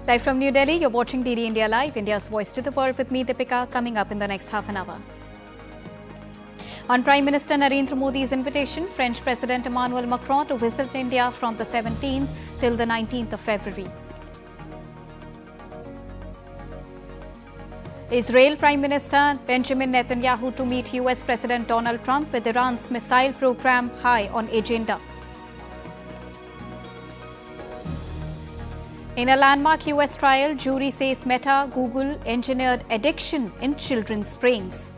Live from New Delhi, you're watching DD India Live, India's voice to the world with me, Deepika, coming up in the next half an hour. On Prime Minister Narendra Modi's invitation, French President Emmanuel Macron to visit India from the 17th till the 19th of February. Israel Prime Minister Benjamin Netanyahu to meet US President Donald Trump with Iran's missile program high on agenda. In a landmark US trial, jury says Meta, Google engineered addiction in children's brains.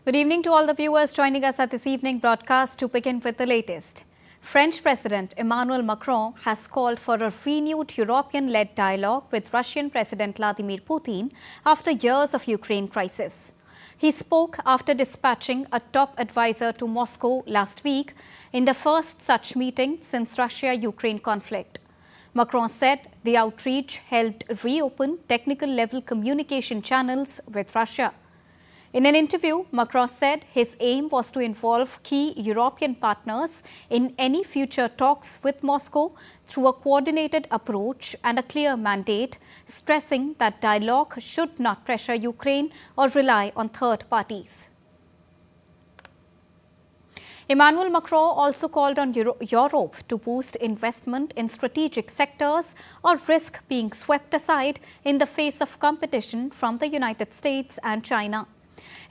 Good evening to all the viewers joining us at this evening broadcast. To begin with the latest, French President Emmanuel Macron has called for a renewed European-led dialogue with Russian President Vladimir Putin after years of Ukraine crisis. He spoke after dispatching a top advisor to Moscow last week in the first such meeting since Russia-Ukraine conflict. Macron said the outreach helped reopen technical-level communication channels with Russia. In an interview, Macron said his aim was to involve key European partners in any future talks with Moscow through a coordinated approach and a clear mandate, stressing that dialogue should not pressure Ukraine or rely on third parties. Emmanuel Macron also called on Europe to boost investment in strategic sectors or risk being swept aside in the face of competition from the United States and China.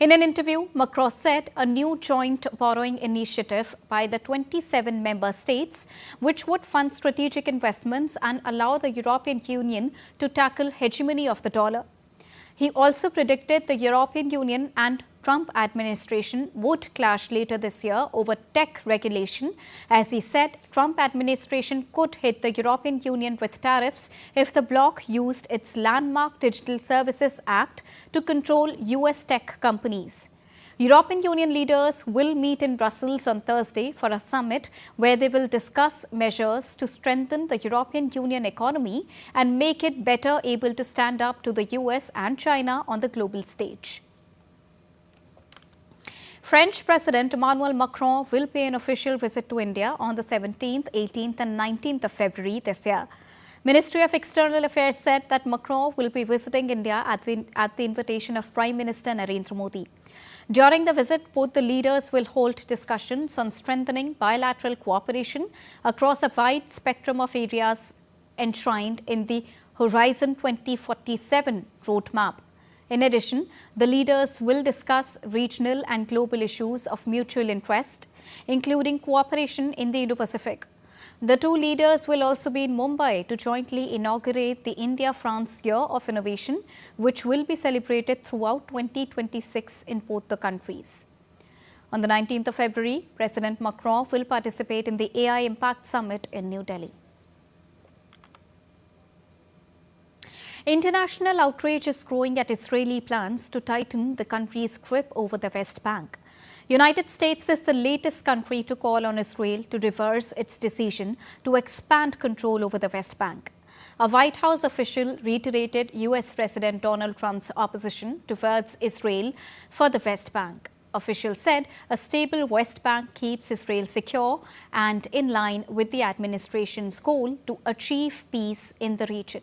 In an interview, Macron said a new joint borrowing initiative by the 27 member states, which would fund strategic investments and allow the European Union to tackle hegemony of the dollar. He also predicted the European Union and Trump administration would clash later this year over tech regulation. As he said, Trump administration could hit the European Union with tariffs if the bloc used its landmark Digital Services Act to control US tech companies. European Union leaders will meet in Brussels on Thursday for a summit where they will discuss measures to strengthen the European Union economy and make it better able to stand up to the US and China on the global stage. French President Emmanuel Macron will pay an official visit to India on the 17th, 18th and 19th of February this year. Ministry of External Affairs said that Macron will be visiting India at the invitation of Prime Minister Narendra Modi. During the visit, both the leaders will hold discussions on strengthening bilateral cooperation across a wide spectrum of areas enshrined in the Horizon 2047 roadmap. In addition, the leaders will discuss regional and global issues of mutual interest, including cooperation in the Indo-Pacific. The two leaders will also be in Mumbai to jointly inaugurate the India-France Year of Innovation, which will be celebrated throughout 2026 in both the countries. On the 19th of February, President Macron will participate in the AI Impact Summit in New Delhi. International outrage is growing at Israeli plans to tighten the country's grip over the West Bank. United States is the latest country to call on Israel to reverse its decision to expand control over the West Bank. A White House official reiterated US President Donald Trump's opposition towards Israel for the West Bank. Officials said a stable West Bank keeps Israel secure and in line with the administration's goal to achieve peace in the region.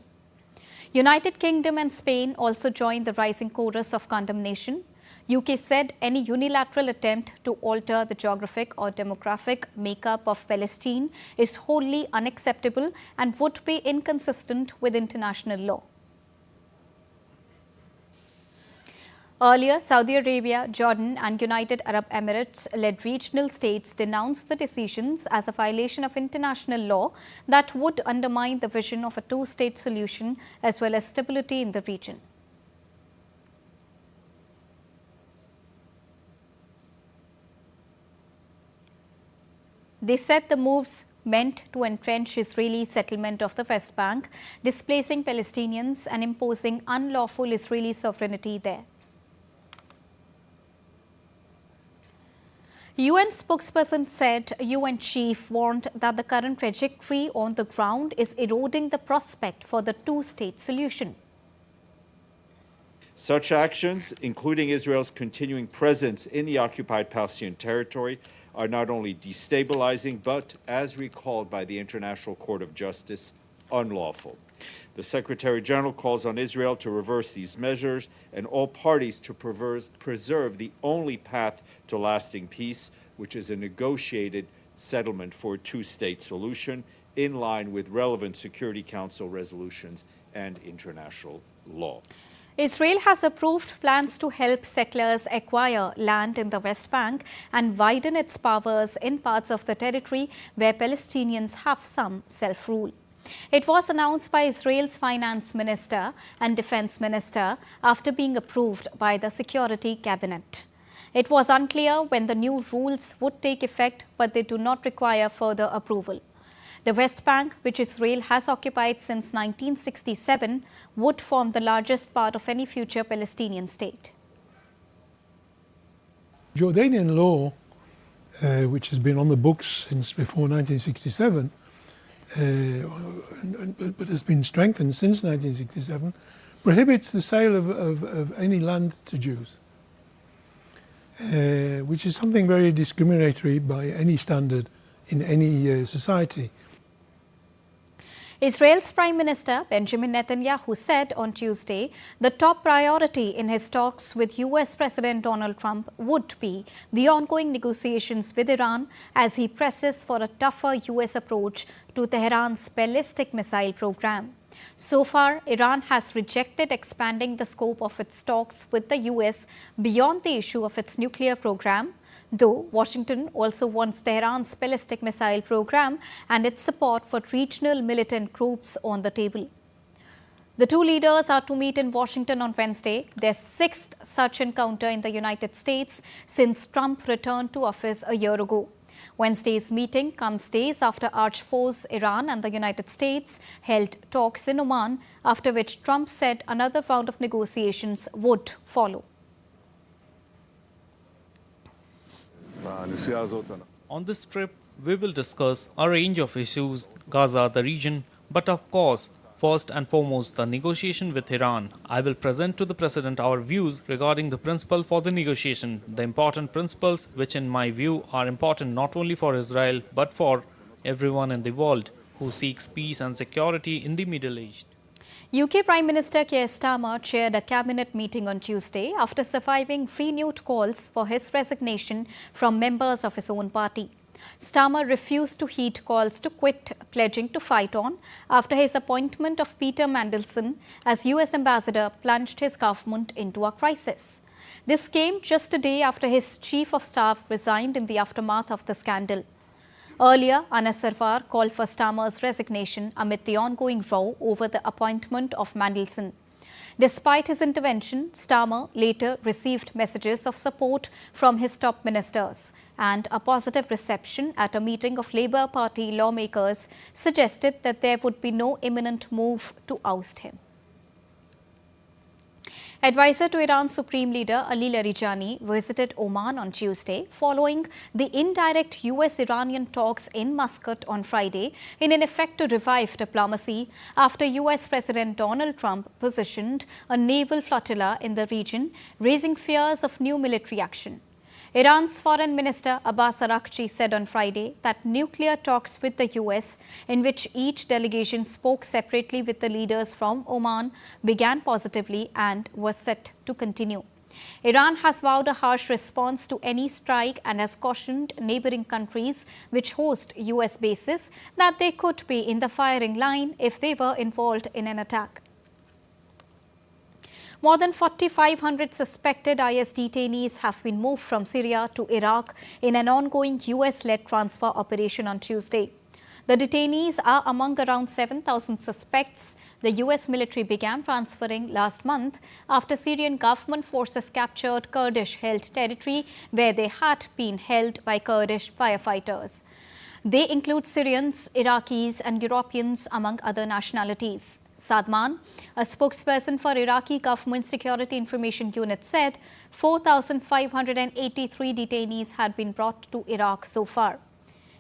United Kingdom and Spain also joined the rising chorus of condemnation. UK said any unilateral attempt to alter the geographic or demographic makeup of Palestine is wholly unacceptable and would be inconsistent with international law. Earlier, Saudi Arabia, Jordan and United Arab Emirates-led regional states denounced the decisions as a violation of international law that would undermine the vision of a two-state solution as well as stability in the region. They said the moves meant to entrench Israeli settlement of the West Bank, displacing Palestinians and imposing unlawful Israeli sovereignty there. UN spokesperson said UN chief warned that the current trajectory on the ground is eroding the prospect for the two-state solution. Such actions, including Israel's continuing presence in the occupied Palestinian territory, are not only destabilizing, but, as recalled by the International Court of Justice, unlawful. The Secretary General calls on Israel to reverse these measures and all parties to preserve the only path to lasting peace, which is a negotiated settlement for a two-state solution in line with relevant Security Council resolutions and international law. Israel has approved plans to help settlers acquire land in the West Bank and widen its powers in parts of the territory where Palestinians have some self-rule. It was announced by Israel's finance minister and defense minister after being approved by the Security Cabinet. It was unclear when the new rules would take effect, but they do not require further approval. The West Bank, which Israel has occupied since 1967, would form the largest part of any future Palestinian state. Jordanian law, which has been on the books since before 1967, but has been strengthened since 1967, prohibits the sale of any land to Jews, which is something very discriminatory by any standard in any society. Israel's Prime Minister Benjamin Netanyahu said on Tuesday the top priority in his talks with US President Donald Trump would be the ongoing negotiations with Iran as he presses for a tougher US approach to Tehran's ballistic missile program. So far, Iran has rejected expanding the scope of its talks with the US beyond the issue of its nuclear program, though Washington also wants Tehran's ballistic missile program and its support for regional militant groups on the table. The two leaders are to meet in Washington on Wednesday, their sixth such encounter in the United States since Trump returned to office a year ago. Wednesday's meeting comes days after arch foes Iran and the United States held talks in Oman, after which Trump said another round of negotiations would follow. On this trip, we will discuss a range of issues, Gaza, the region, but of course, first and foremost, the negotiation with Iran. I will present to the President our views regarding the principle for the negotiation, the important principles which in my view are important not only for Israel but for everyone in the world who seeks peace and security in the Middle East. UK Prime Minister Keir Starmer chaired a cabinet meeting on Tuesday after surviving renewed calls for his resignation from members of his own party. Starmer refused to heed calls to quit, pledging to fight on after his appointment of Peter Mandelson as US ambassador plunged his government into a crisis. This came just a day after his chief of staff resigned in the aftermath of the scandal. Earlier, Anas Sarwar called for Starmer's resignation amid the ongoing row over the appointment of Mandelson. Despite his intervention, Starmer later received messages of support from his top ministers, and a positive reception at a meeting of Labour Party lawmakers suggested that there would be no imminent move to oust him. Advisor to Iran's Supreme Leader Ali Larijani visited Oman on Tuesday following the indirect US-Iranian talks in Muscat on Friday in an effort to revive diplomacy after US President Donald Trump positioned a naval flotilla in the region, raising fears of new military action. Iran's Foreign Minister Abbas Araghchi said on Friday that nuclear talks with the US, in which each delegation spoke separately with the leaders from Oman, began positively and was set to continue. Iran has vowed a harsh response to any strike and has cautioned neighboring countries which host US bases that they could be in the firing line if they were involved in an attack. More than 4,500 suspected IS detainees have been moved from Syria to Iraq in an ongoing US-led transfer operation on Tuesday. The detainees are among around 7,000 suspects the US military began transferring last month after Syrian government forces captured Kurdish-held territory where they had been held by Kurdish firefighters. They include Syrians, Iraqis and Europeans among other nationalities. Sadman, a spokesperson for Iraqi government security information unit, said 4,583 detainees had been brought to Iraq so far.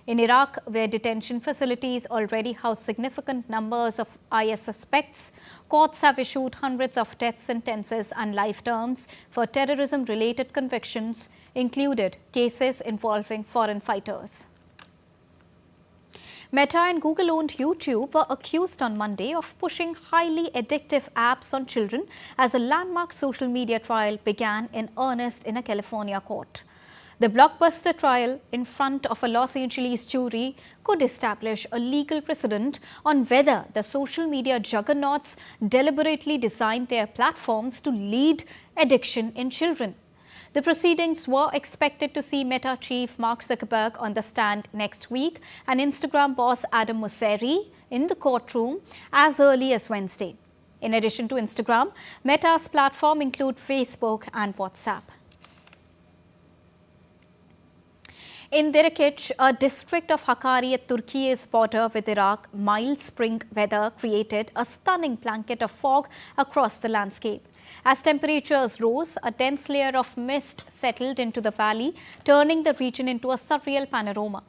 In Iraq, where detention facilities already house significant numbers of IS suspects, courts have issued hundreds of death sentences and life terms for terrorism-related convictions, included cases involving foreign fighters. Meta and Google-owned YouTube were accused on Monday of pushing highly addictive apps on children as a landmark social media trial began in earnest in a California court. The blockbuster trial in front of a Los Angeles jury could establish a legal precedent on whether the social media juggernauts deliberately designed their platforms to lead addiction in children. The proceedings were expected to see Meta chief Mark Zuckerberg on the stand next week and Instagram boss Adam Mosseri in the courtroom as early as Wednesday. In addition to Instagram, Meta's platform include Facebook and WhatsApp. In Dirikic, a district of Hakkari at Turkey's border with Iraq, mild spring weather created a stunning blanket of fog across the landscape. As temperatures rose, a dense layer of mist settled into the valley, turning the region into a surreal panorama.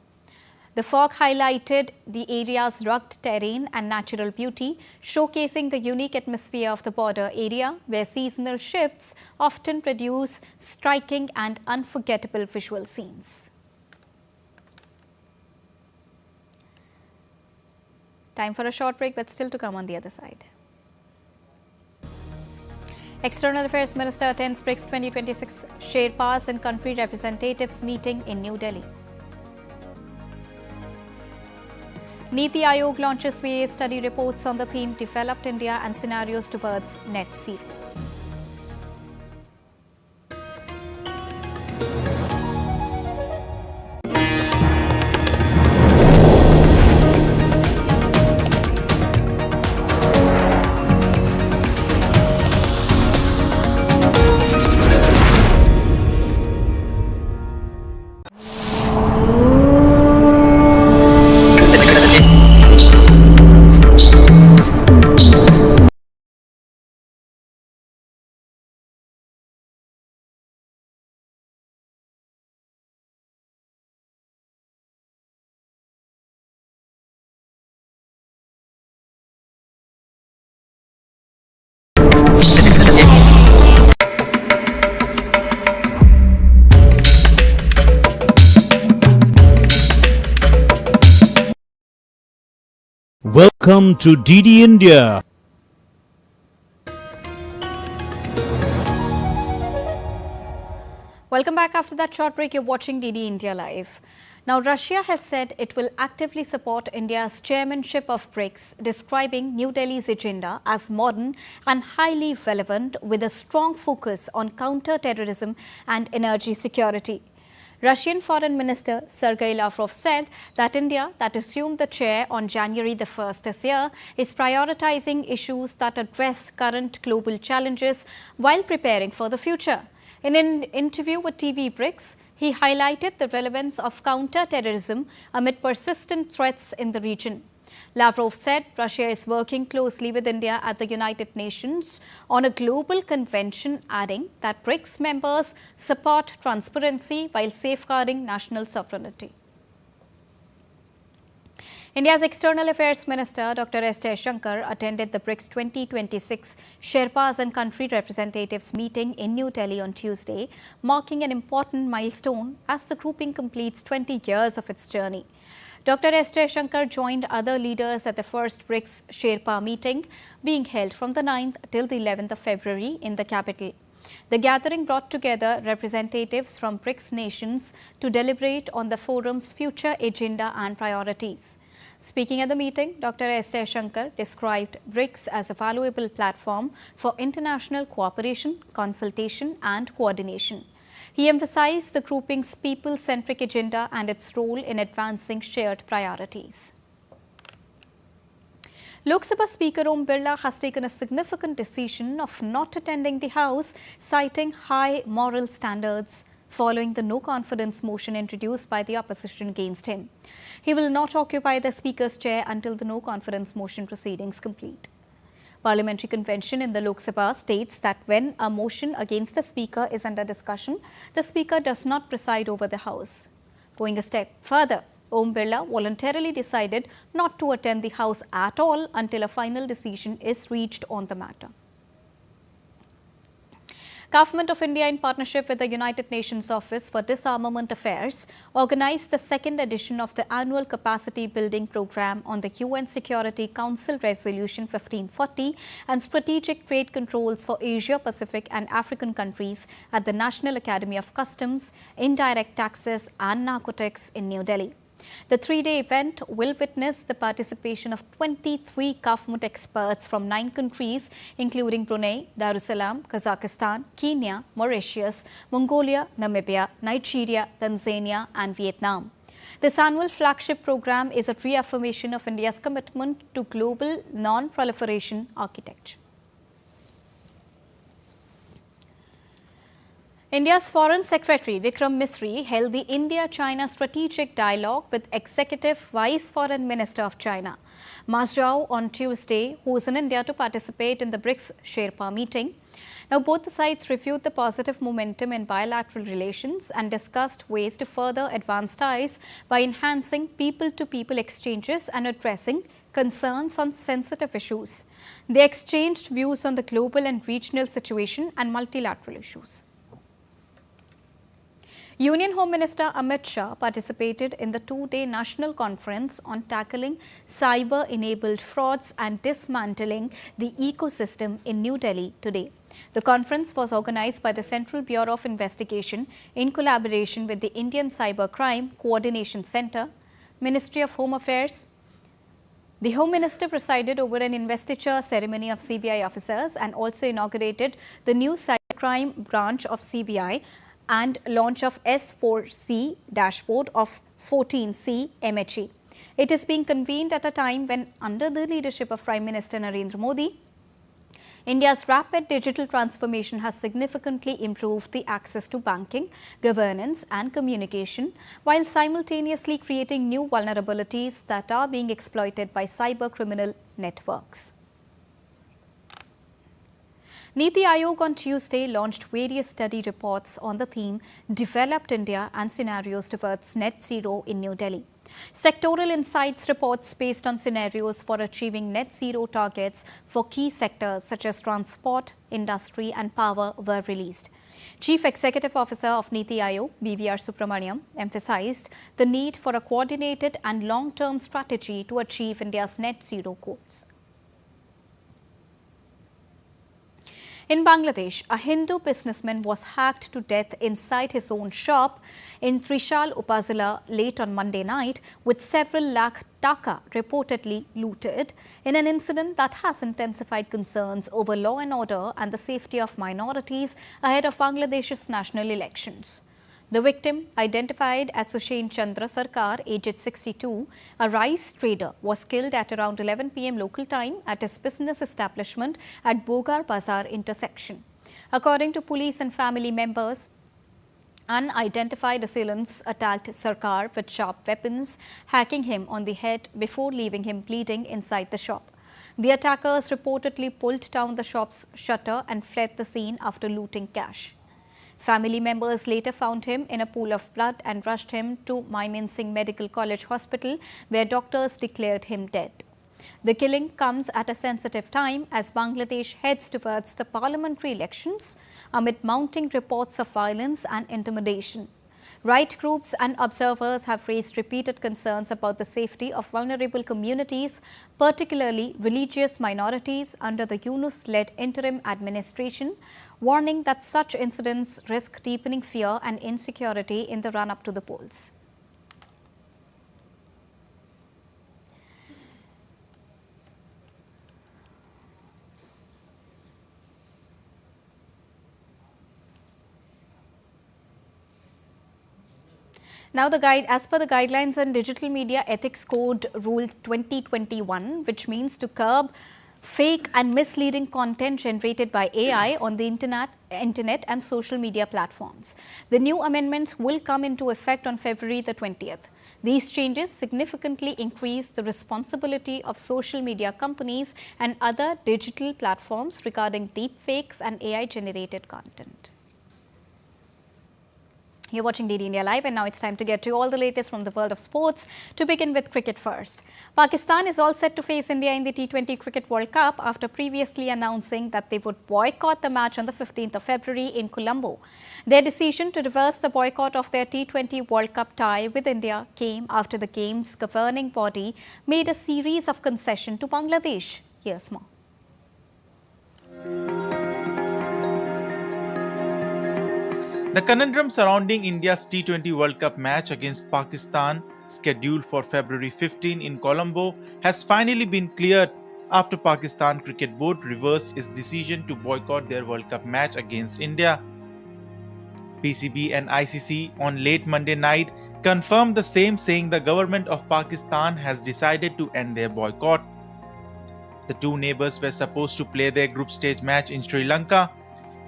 The fog highlighted the area's rugged terrain and natural beauty, showcasing the unique atmosphere of the border area, where seasonal shifts often produce striking and unforgettable visual scenes. Time for a short break, but still to come on the other side. External Affairs Minister attends BRICS 2026 Sherpas and country representatives meeting in New Delhi. Niti Aayog launches various study reports on the theme Developed India and Scenarios Towards Net Zero. Welcome to DD India. Welcome back. After that short break, you're watching DD India Live. Now, Russia has said it will actively support India's chairmanship of BRICS, describing New Delhi's agenda as modern and highly relevant with a strong focus on counter-terrorism and energy security. Russian Foreign Minister Sergei Lavrov said that India, that assumed the chair on January the 1st this year, is prioritizing issues that address current global challenges while preparing for the future. In an interview with TV BRICS, he highlighted the relevance of counter-terrorism amid persistent threats in the region. Lavrov said Russia is working closely with India at the United Nations on a global convention, adding that BRICS members support transparency while safeguarding national sovereignty. India's External Affairs Minister Dr. S. Jaishankar attended the BRICS 2026 Sherpas and country representatives meeting in New Delhi on Tuesday, marking an important milestone as the grouping completes 20 years of its journey. Dr. S. Jaishankar joined other leaders at the first BRICS Sherpa meeting, being held from the 9th till the 11th of February in the capital. The gathering brought together representatives from BRICS nations to deliberate on the forum's future agenda and priorities. Speaking at the meeting, Dr. S. Jaishankar described BRICS as a valuable platform for international cooperation, consultation and coordination. He emphasized the grouping's people-centric agenda and its role in advancing shared priorities. Lok Sabha Speaker Om Birla has taken a significant decision of not attending the House, citing high moral standards following the no-confidence motion introduced by the opposition against him. He will not occupy the Speaker's chair until the no-confidence motion proceedings complete. Parliamentary convention in the Lok Sabha states that when a motion against a speaker is under discussion, the speaker does not preside over the House. Going a step further, Om Birla voluntarily decided not to attend the House at all until a final decision is reached on the matter. Government of India, in partnership with the United Nations Office for Disarmament Affairs, organized the second edition of the annual capacity building program on the UN Security Council Resolution 1540 and strategic trade controls for Asia, Pacific and African countries at the National Academy of Customs, Indirect Taxes and Narcotics in New Delhi. The three-day event will witness the participation of 23 government experts from 9 countries, including Brunei, Darussalam, Kazakhstan, Kenya, Mauritius, Mongolia, Namibia, Nigeria, Tanzania and Vietnam. This annual flagship program is a reaffirmation of India's commitment to global non-proliferation architecture. India's Foreign Secretary Vikram Misri held the India-China Strategic Dialogue with Executive Vice Foreign Minister of China, Ma Zhao, on Tuesday, who is in India to participate in the BRICS Sherpa meeting. Now, both the sides reviewed the positive momentum in bilateral relations and discussed ways to further advance ties by enhancing people-to-people exchanges and addressing concerns on sensitive issues. They exchanged views on the global and regional situation and multilateral issues. Union Home Minister Amit Shah participated in the 2-day national conference on tackling cyber-enabled frauds and dismantling the ecosystem in New Delhi today. The conference was organized by the Central Bureau of Investigation in collaboration with the Indian Cybercrime Coordination Center, Ministry of Home Affairs. The Home Minister presided over an investiture ceremony of CBI officers and also inaugurated the new cybercrime branch of CBI and launch of S4C dashboard of 14C MHE. It is being convened at a time when, under the leadership of Prime Minister Narendra Modi, India's rapid digital transformation has significantly improved the access to banking, governance and communication, while simultaneously creating new vulnerabilities that are being exploited by cyber criminal networks. Niti Aayog on Tuesday launched various study reports on the theme Developed India and Scenarios Towards Net Zero in New Delhi. Sectoral insights reports based on scenarios for achieving net zero targets for key sectors such as transport, industry and power were released. Chief Executive Officer of Niti Aayog, BVR Subramaniam, emphasized the need for a coordinated and long-term strategy to achieve India's net zero goals. In Bangladesh, a Hindu businessman was hacked to death inside his own shop in Trishal Upazila late on Monday night, with several lakh taka reportedly looted in an incident that has intensified concerns over law and order and the safety of minorities ahead of Bangladesh's national elections. The victim, identified as Sushen Chandra Sarkar, aged 62, a rice trader, was killed at around 11 p.m. local time at his business establishment at Bogar Bazaar intersection. According to police and family members, unidentified assailants attacked Sarkar with sharp weapons, hacking him on the head before leaving him bleeding inside the shop. The attackers reportedly pulled down the shop's shutter and fled the scene after looting cash. Family members later found him in a pool of blood and rushed him to Mymensingh Medical College Hospital, where doctors declared him dead. The killing comes at a sensitive time as Bangladesh heads towards the parliamentary elections amid mounting reports of violence and intimidation. Right groups and observers have raised repeated concerns about the safety of vulnerable communities, particularly religious minorities, under the Yunus-led interim administration, warning that such incidents risk deepening fear and insecurity in the run-up to the polls. Now, as per the Guidelines on Digital Media Ethics Code Rule 2021, which means to curb fake and misleading content generated by AI on the internet and social media platforms. The new amendments will come into effect on February the 20th. These changes significantly increase the responsibility of social media companies and other digital platforms regarding deepfakes and AI-generated content. You're watching DD India Live, and now it's time to get to all the latest from the world of sports. To begin with cricket first. Pakistan is all set to face India in the T20 Cricket World Cup after previously announcing that they would boycott the match on the 15th of February in Colombo. Their decision to reverse the boycott of their T20 World Cup tie with India came after the game's governing body made a series of concessions to Bangladesh. Here's more. The conundrum surrounding India's T20 World Cup match against Pakistan, scheduled for February 15 in Colombo, has finally been cleared after Pakistan Cricket Board reversed its decision to boycott their World Cup match against India. PCB and ICC on late Monday night confirmed the same, saying the government of Pakistan has decided to end their boycott. The two neighbors were supposed to play their group stage match in Sri Lanka.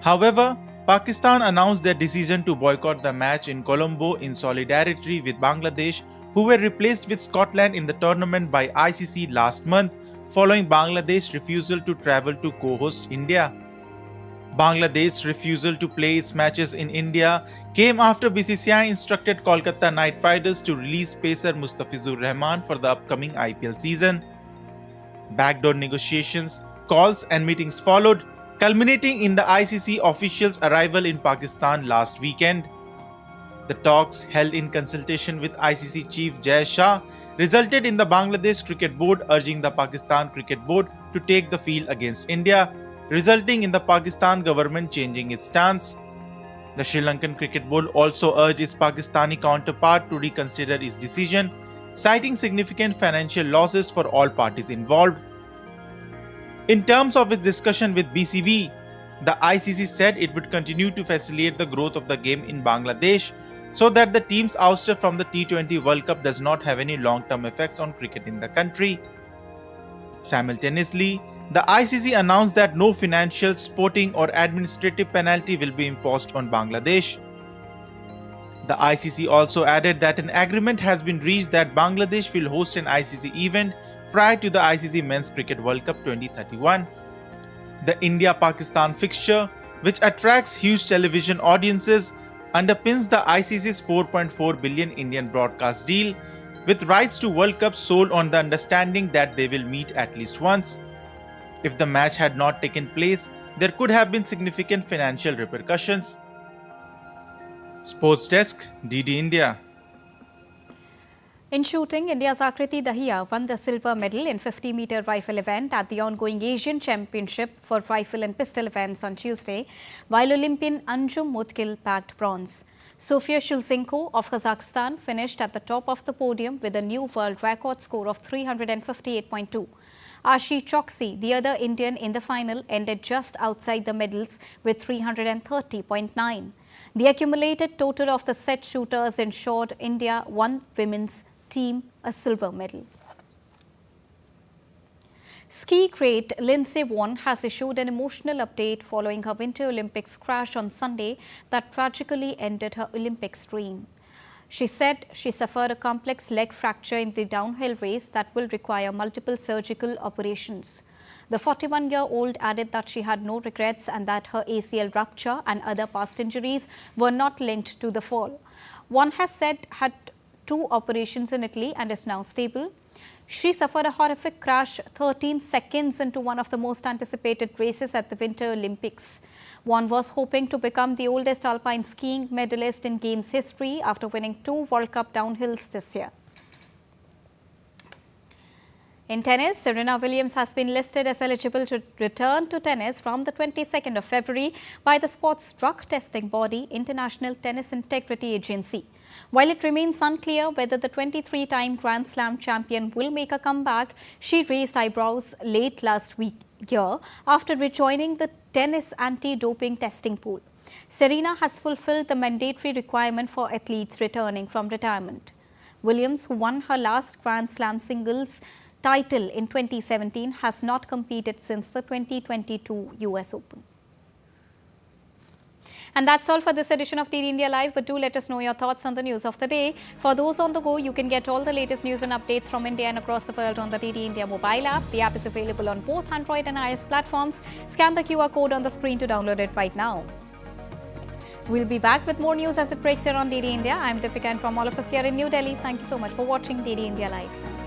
However, Pakistan announced their decision to boycott the match in Colombo in solidarity with Bangladesh, who were replaced with Scotland in the tournament by ICC last month, following Bangladesh's refusal to travel to co-host India. Bangladesh's refusal to play its matches in India came after BCCI instructed Kolkata Knight Riders to release pacer Mustafizur Rahman for the upcoming IPL season. Backdoor negotiations, calls and meetings followed, culminating in the ICC officials' arrival in Pakistan last weekend. The talks, held in consultation with ICC Chief Jai Shah, resulted in the Bangladesh Cricket Board urging the Pakistan Cricket Board to take the field against India, resulting in the Pakistan government changing its stance. The Sri Lankan Cricket Board also urged its Pakistani counterpart to reconsider its decision, citing significant financial losses for all parties involved. In terms of its discussion with BCB, the ICC said it would continue to facilitate the growth of the game in Bangladesh so that the team's ouster from the T20 World Cup does not have any long-term effects on cricket in the country. Simultaneously, the ICC announced that no financial, sporting or administrative penalty will be imposed on Bangladesh. The ICC also added that an agreement has been reached that Bangladesh will host an ICC event prior to the ICC Men's Cricket World Cup 2031. The India-Pakistan fixture, which attracts huge television audiences, underpins the ICC's 4.4 billion Indian broadcast deal, with rights to World Cup sold on the understanding that they will meet at least once. If the match had not taken place, there could have been significant financial repercussions. Sports Desk, DD India. In shooting, India's Akriti Dahiya won the silver medal in 50-meter rifle event at the ongoing Asian Championship for rifle and pistol events on Tuesday, while Olympian Anjum Mutkil bagged bronze. Sofia Shulzenko of Kazakhstan finished at the top of the podium with a new world record score of 358.2. Ashi Choksi, the other Indian in the final, ended just outside the medals with 330.9. The accumulated total of the set shooters ensured India won women's team a silver medal. Ski great Lindsey Vonn has issued an emotional update following her Winter Olympics crash on Sunday that tragically ended her Olympics dream. She said she suffered a complex leg fracture in the downhill race that will require multiple surgical operations. The 41-year-old added that she had no regrets and that her ACL rupture and other past injuries were not linked to the fall. Vonn has said had 2 operations in Italy and is now stable. She suffered a horrific crash 13 seconds into one of the most anticipated races at the Winter Olympics. Vonn was hoping to become the oldest alpine skiing medalist in Games history after winning 2 World Cup downhills this year. In tennis, Serena Williams has been listed as eligible to return to tennis from the 22nd of February by the sports drug testing body International Tennis Integrity Agency. While it remains unclear whether the 23-time Grand Slam champion will make a comeback, she raised eyebrows late last year after rejoining the tennis anti-doping testing pool. Serena has fulfilled the mandatory requirement for athletes returning from retirement. Williams, who won her last Grand Slam singles title in 2017, has not competed since the 2022 US Open. And that's all for this edition of DD India Live, but do let us know your thoughts on the news of the day. For those on the go, you can get all the latest news and updates from India and across the world on the DD India mobile app. The app is available on both Android and iOS platforms. Scan the QR code on the screen to download it right now. We'll be back with more news as it breaks here on DD India. I'm Deepika, and from all of us here in New Delhi, thank you so much for watching DD India Live.